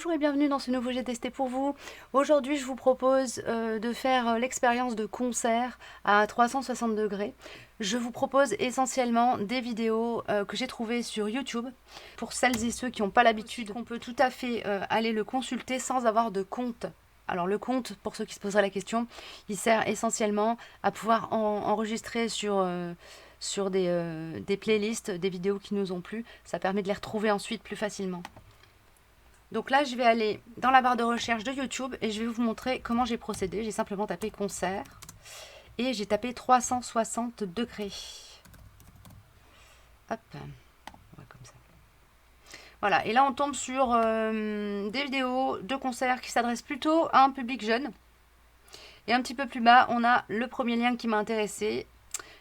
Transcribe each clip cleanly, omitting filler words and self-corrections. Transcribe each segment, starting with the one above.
Bonjour et bienvenue dans ce nouveau J'ai testé pour vous. Aujourd'hui, je vous propose de faire l'expérience de concert à 360 degrés. Je vous propose essentiellement des vidéos que j'ai trouvées sur YouTube. Pour celles et ceux qui n'ont pas l'habitude, on peut tout à fait aller le consulter sans avoir de compte. Alors le compte, pour ceux qui se poseraient la question, il sert essentiellement à pouvoir enregistrer sur des playlists, des vidéos qui nous ont plu. Ça permet de les retrouver ensuite plus facilement. Donc là, je vais aller dans la barre de recherche de YouTube et je vais vous montrer comment j'ai procédé. J'ai simplement tapé concert et j'ai tapé 360 degrés. Hop, ouais, comme ça. Voilà, et là on tombe sur des vidéos de concerts qui s'adressent plutôt à un public jeune. Et un petit peu plus bas, on a le premier lien qui m'a intéressé.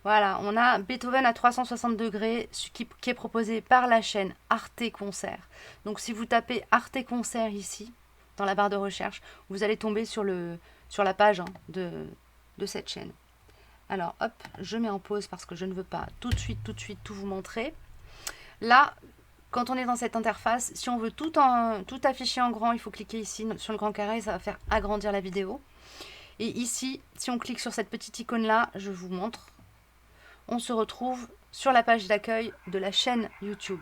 Voilà, on a Beethoven à 360 degrés qui est proposé par la chaîne Arte Concert. Donc si vous tapez Arte Concert ici, dans la barre de recherche, vous allez tomber sur la page de cette chaîne. Alors hop, je mets en pause parce que je ne veux pas tout de suite tout vous montrer. Là, quand on est dans cette interface, si on veut tout afficher en grand, il faut cliquer ici sur le grand carré, ça va faire agrandir la vidéo. Et ici, si on clique sur cette petite icône là, je vous montre. On se retrouve sur la page d'accueil de la chaîne YouTube.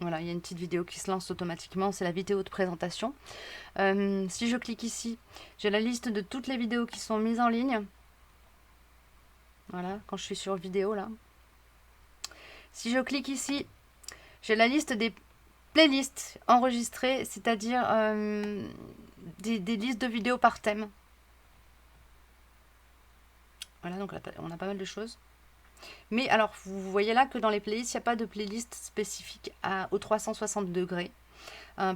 Voilà, il y a une petite vidéo qui se lance automatiquement, c'est la vidéo de présentation. Si je clique ici, j'ai la liste de toutes les vidéos qui sont mises en ligne. Voilà, quand je suis sur vidéo là. Si je clique ici, j'ai la liste des playlists enregistrées, c'est-à-dire des listes de vidéos par thème. Voilà, donc là, on a pas mal de choses. Mais alors, vous voyez là que dans les playlists, il n'y a pas de playlist spécifique aux 360 degrés.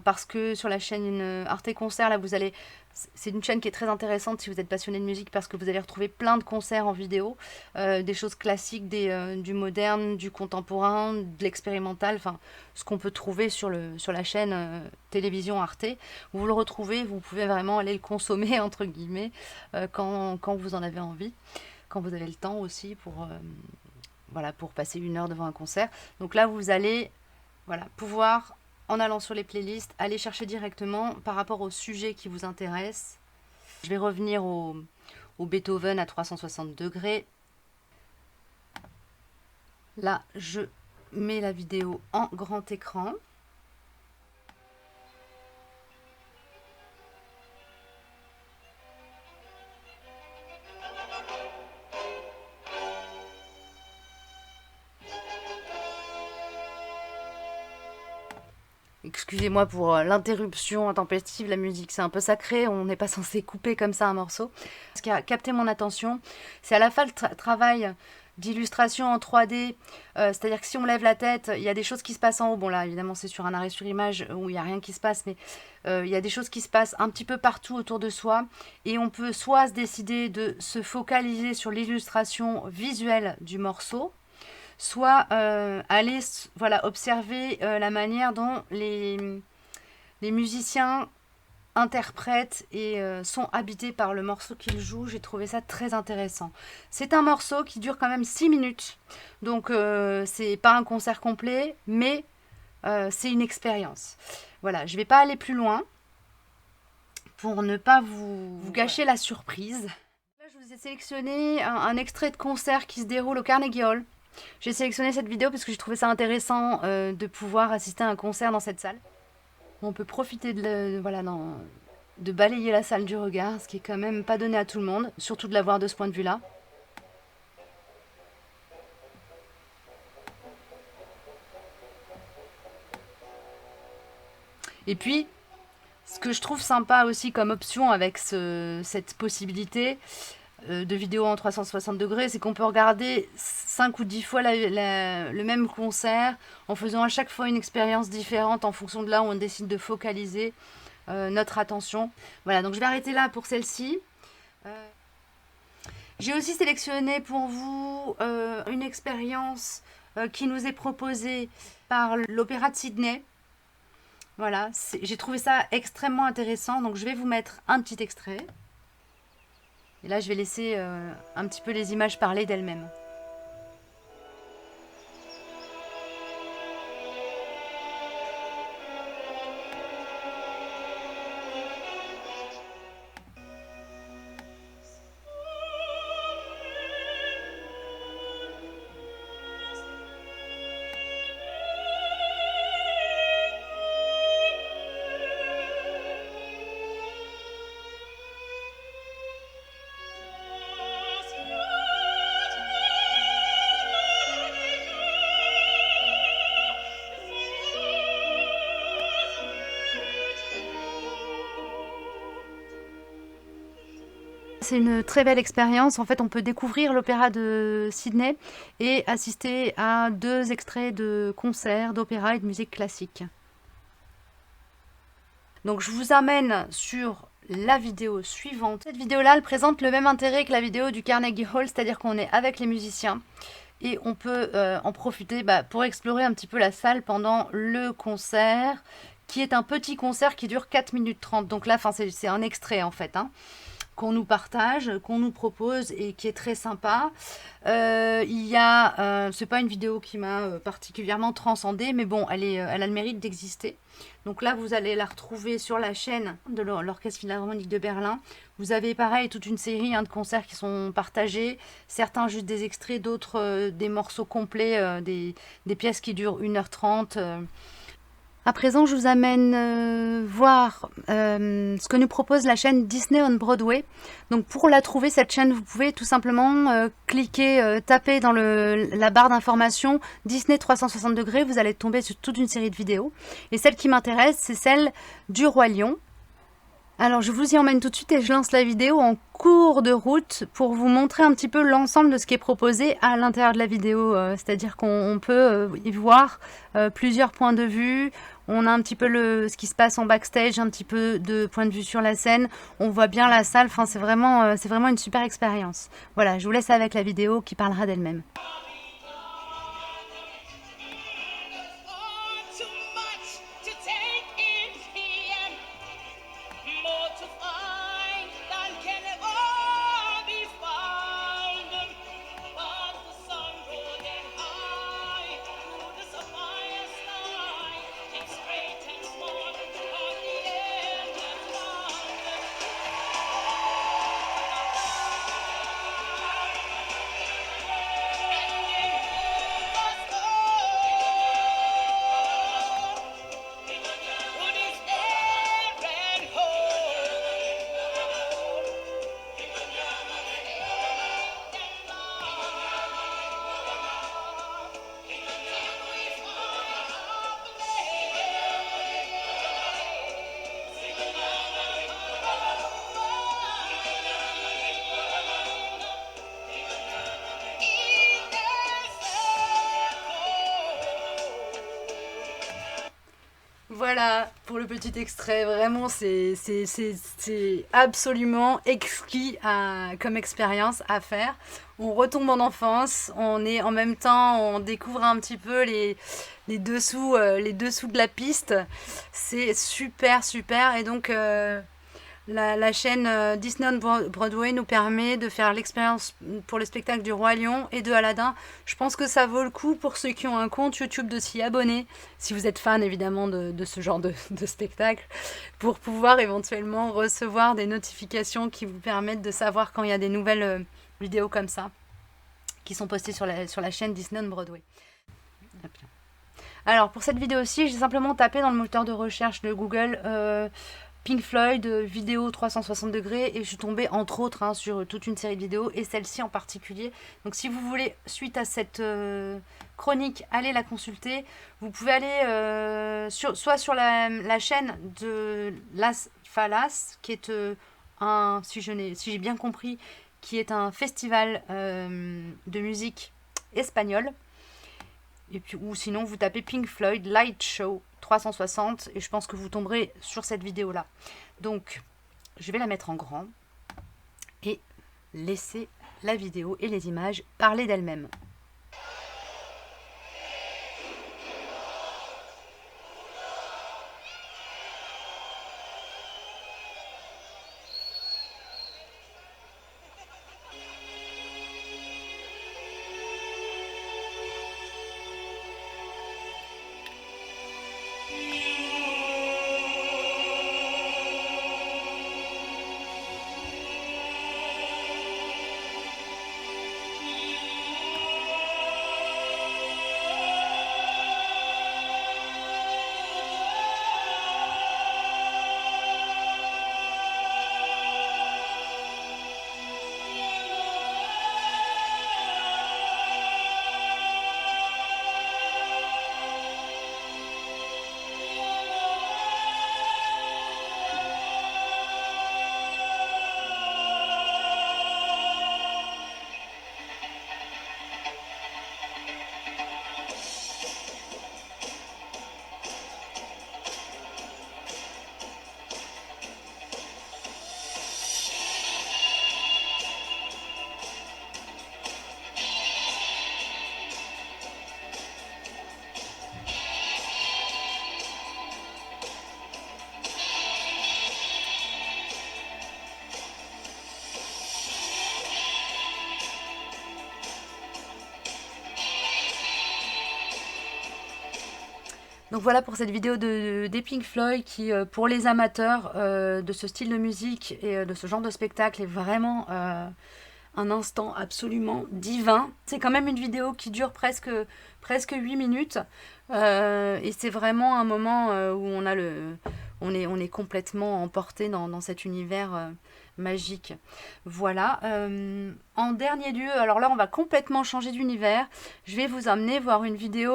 Parce que sur la chaîne Arte Concert, là, c'est une chaîne qui est très intéressante si vous êtes passionné de musique parce que vous allez retrouver plein de concerts en vidéo, des choses classiques, du moderne, du contemporain, de l'expérimental, enfin ce qu'on peut trouver sur la chaîne télévision Arte. Vous le retrouvez, vous pouvez vraiment aller le consommer entre guillemets quand vous en avez envie, quand vous avez le temps aussi pour passer une heure devant un concert. Donc là, vous allez pouvoir, en allant sur les playlists, aller chercher directement par rapport au sujet qui vous intéresse. Je vais revenir au Beethoven à 360 degrés. Là, je mets la vidéo en grand écran. Excusez-moi pour l'interruption intempestive, la musique c'est un peu sacré, on n'est pas censé couper comme ça un morceau. Ce qui a capté mon attention, c'est à la fois le travail d'illustration en 3D, c'est-à-dire que si on lève la tête, il y a des choses qui se passent en haut. Bon là évidemment c'est sur un arrêt sur image où il n'y a rien qui se passe, mais il y a des choses qui se passent un petit peu partout autour de soi et on peut soit se décider de se focaliser sur l'illustration visuelle du morceau, soit aller observer la manière dont les musiciens interprètent et sont habités par le morceau qu'ils jouent. J'ai trouvé ça très intéressant. C'est un morceau qui dure quand même 6 minutes, donc c'est pas un concert complet, mais c'est une expérience. Voilà, je vais pas aller plus loin pour ne pas vous gâcher la surprise. Là, je vous ai sélectionné un extrait de concert qui se déroule au Carnegie Hall. J'ai sélectionné cette vidéo parce que j'ai trouvé ça intéressant de pouvoir assister à un concert dans cette salle. On peut profiter de balayer la salle du regard, ce qui est quand même pas donné à tout le monde, surtout de la voir de ce point de vue-là. Et puis, ce que je trouve sympa aussi comme option avec cette possibilité de vidéo en 360 degrés, c'est qu'on peut regarder 5 ou 10 fois le même concert en faisant à chaque fois une expérience différente en fonction de là où on décide de focaliser notre attention. Voilà, donc je vais arrêter là pour celle-ci. J'ai aussi sélectionné pour vous une expérience qui nous est proposée par l'Opéra de Sydney. Voilà, j'ai trouvé ça extrêmement intéressant, donc je vais vous mettre un petit extrait. Et là, je vais laisser un petit peu les images parler d'elles-mêmes. C'est une très belle expérience. En fait, on peut découvrir l'opéra de Sydney et assister à 2 extraits de concerts, d'opéra et de musique classique. Donc je vous amène sur la vidéo suivante. Cette vidéo-là, elle présente le même intérêt que la vidéo du Carnegie Hall, c'est-à-dire qu'on est avec les musiciens et on peut en profiter pour explorer un petit peu la salle pendant le concert, qui est un petit concert qui dure 4 minutes 30. Donc là, c'est un extrait en fait, hein, qu'on nous partage, qu'on nous propose et qui est très sympa. C'est pas une vidéo qui m'a particulièrement transcendée, mais bon, elle a le mérite d'exister. Donc là, vous allez la retrouver sur la chaîne de l'Orchestre Philharmonique de Berlin. Vous avez pareil toute une série de concerts qui sont partagés, certains juste des extraits, d'autres des morceaux complets, des pièces qui durent 1h30. À présent, je vous amène voir ce que nous propose la chaîne Disney on Broadway. Donc pour la trouver, cette chaîne, vous pouvez tout simplement cliquer, taper dans la barre d'information Disney 360 degrés. Vous allez tomber sur toute une série de vidéos. Et celle qui m'intéresse, c'est celle du Roi Lion. Alors je vous y emmène tout de suite et je lance la vidéo en cours de route pour vous montrer un petit peu l'ensemble de ce qui est proposé à l'intérieur de la vidéo. C'est-à-dire qu'on peut y voir plusieurs points de vue. On a un petit peu ce qui se passe en backstage, un petit peu de point de vue sur la scène. On voit bien la salle, enfin, c'est vraiment une super expérience. Voilà, je vous laisse avec la vidéo qui parlera d'elle-même. Voilà pour le petit extrait, vraiment c'est absolument exquis comme expérience à faire. On retombe en enfance, on est en même temps, on découvre un petit peu les dessous de la piste. C'est super et donc la chaîne Disney on Broadway nous permet de faire l'expérience pour le spectacle du Roi Lion et de Aladdin. Je pense que ça vaut le coup pour ceux qui ont un compte YouTube de s'y abonner, si vous êtes fan évidemment de ce genre de spectacle, pour pouvoir éventuellement recevoir des notifications qui vous permettent de savoir quand il y a des nouvelles vidéos comme ça qui sont postées sur la chaîne Disney on Broadway. Alors pour cette vidéo-ci, j'ai simplement tapé dans le moteur de recherche de Google Pink Floyd, vidéo 360 degrés, et je suis tombée entre autres sur toute une série de vidéos, et celle-ci en particulier. Donc si vous voulez, suite à cette chronique, aller la consulter, vous pouvez aller soit sur la chaîne de Las Falas, qui est si j'ai bien compris, qui est un festival de musique espagnole. Et puis, ou sinon vous tapez Pink Floyd Light Show 360 et je pense que vous tomberez sur cette vidéo là. Donc je vais la mettre en grand et laisser la vidéo et les images parler d'elles-mêmes. Donc voilà pour cette vidéo des Pink Floyd qui, pour les amateurs de ce style de musique et de ce genre de spectacle, est vraiment un instant absolument divin. C'est quand même une vidéo qui dure presque 8 minutes. Et c'est vraiment un moment où on est complètement emporté dans cet univers magique. Voilà. En dernier lieu, alors là on va complètement changer d'univers. Je vais vous amener voir une vidéo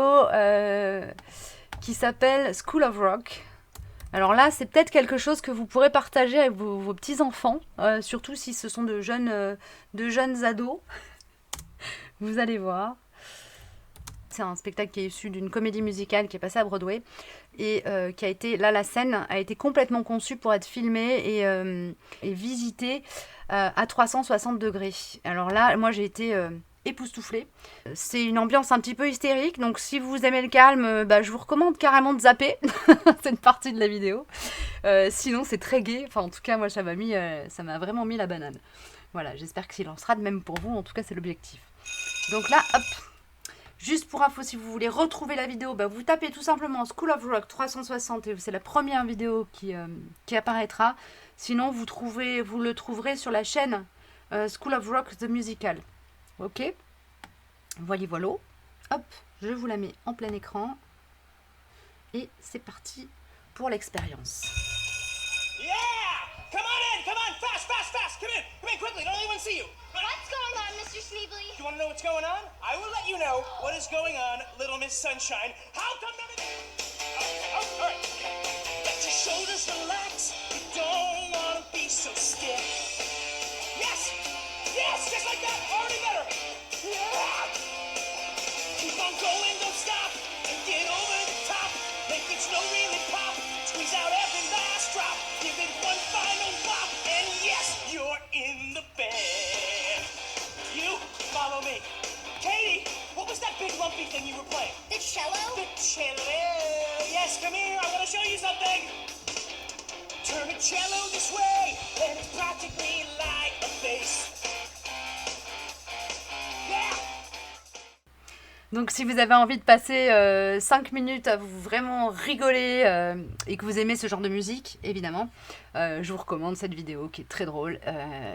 qui s'appelle School of Rock. Alors là, c'est peut-être quelque chose que vous pourrez partager avec vos petits-enfants, surtout si ce sont de jeunes ados. Vous allez voir. C'est un spectacle qui est issu d'une comédie musicale qui est passée à Broadway et qui a été, là la scène a été complètement conçue pour être filmée et visitée à 360 degrés. Alors là, moi j'ai été époustouflée. C'est une ambiance un petit peu hystérique, donc si vous aimez le calme, je vous recommande carrément de zapper cette partie de la vidéo. Sinon c'est très gai, enfin en tout cas moi ça m'a vraiment mis la banane. Voilà, j'espère qu'il en sera de même pour vous, en tout cas c'est l'objectif. Donc là, hop, juste pour info, si vous voulez retrouver la vidéo, vous tapez tout simplement School of Rock 360 et c'est la première vidéo qui apparaîtra. Sinon vous le trouverez sur la chaîne School of Rock The Musical. Ok, voilà. Hop, je vous la mets en plein écran. Et c'est parti pour l'expérience. Yeah! Come on, fast! Come in, quickly, don't anyone see you. What's going on, Mr. Schneebly? You want to know what's going on? I will let you know what is going on, Little Miss Sunshine. How come none of all right. Let your shoulders relax. You don't want to be so stiff. Yes, just like that. Already better. Yeah. Keep on going, don't stop, and get over the top. Make it snow really pop. Squeeze out every last drop. Give it one final whop, and yes, you're in the band. You follow me. Katie, what was that big lumpy thing you were playing? The cello? The cello. Yes, come here. I want to show you something. Turn a cello this way, and it's practically like a bass. Donc si vous avez envie de passer 5 minutes à vous vraiment rigoler et que vous aimez ce genre de musique, évidemment, je vous recommande cette vidéo qui est très drôle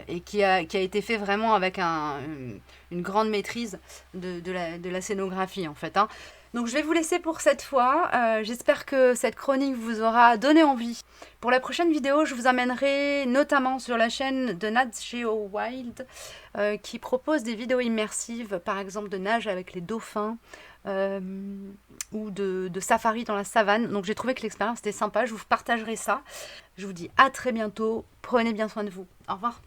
et qui a été fait vraiment avec une grande maîtrise de la scénographie en fait. Donc je vais vous laisser pour cette fois. J'espère que cette chronique vous aura donné envie. Pour la prochaine vidéo, je vous amènerai notamment sur la chaîne de Nat Geo Wild qui propose des vidéos immersives, par exemple de nage avec les dauphins ou de safari dans la savane. Donc j'ai trouvé que l'expérience était sympa, je vous partagerai ça. Je vous dis à très bientôt, prenez bien soin de vous. Au revoir.